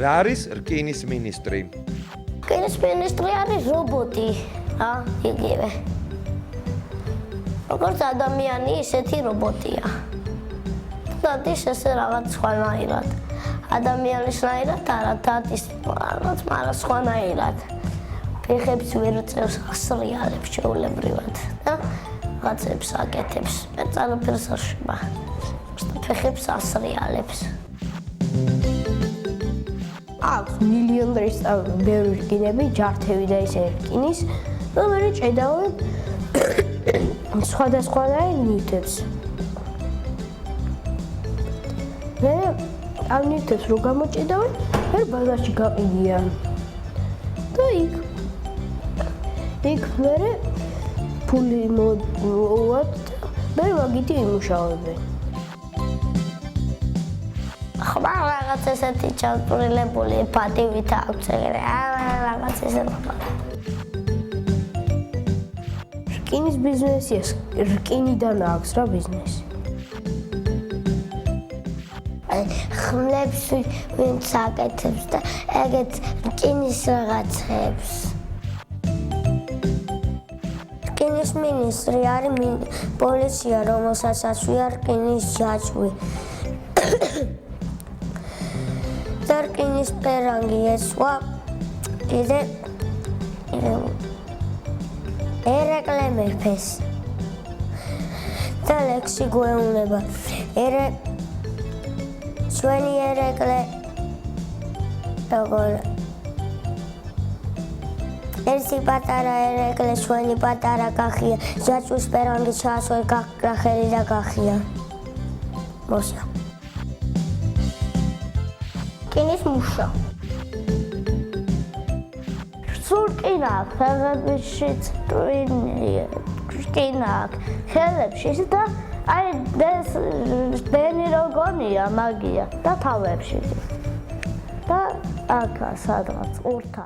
რა არის რკინის მინისტრი? რკინის მინისტრი არის რობოტი, რა, იგივე. როგორც ადამიანი, ისეთი რობოტია. დადის ესე რაღაც სხვანაირად. ადამიანისნაირად არა, დადის რაღაც, მაგრამ სხვანაირად. ფეხებს ვერ წევს, ასრიალებს შეულებრივად და რაღაცებს აკეთებს. მე წარაფერს არ შევა. ფეხებს ასრიალებს. აქვს მილიონერის ბევრი რკინები, ჯართები და ისე რკინის, რომელიც ჭედავენ სხვადასხვანაირ ნივთებს. მე ამ ნივთებს რო გამოჭედავენ, მე ბაზარში გაყიდიან. და იქ მე ფული მოვად და მე მაგითი იმუშავებენ. ხმა რაღაც ესეთი ჩამწვრილებული პატივით აქვს ეგრე, რაღაც ესეთი. რკინის ბიზნესია, რკინიდან აქვს რა ბიზნესი. ხმლებს ვინც აკეთებს და ეგეთ რკინის რაღაცებს. რკინის მინისტრი არის პოლიცია, რომელსაც ასვია რკინის ჯაჭვი. და რკინის პერანგი ესვა კიდე ერეკლე მეფეს. და ლექსი გვეუბნება ჩვენი ერეკლე როგორ ერთი პატარა ერეკლე ჩვენი პატარა კახია, ჯაჭვის პერანგი ჩაასვე გაქრახელი და გახია. მოსა. რკინის მუშა. სულ რკინა აქვს, ფეხებშიც რკინა აქვს, ხელებშიც და აი ბენი როგონია მაგია და თავებში. და აქა სადღაც ურთა.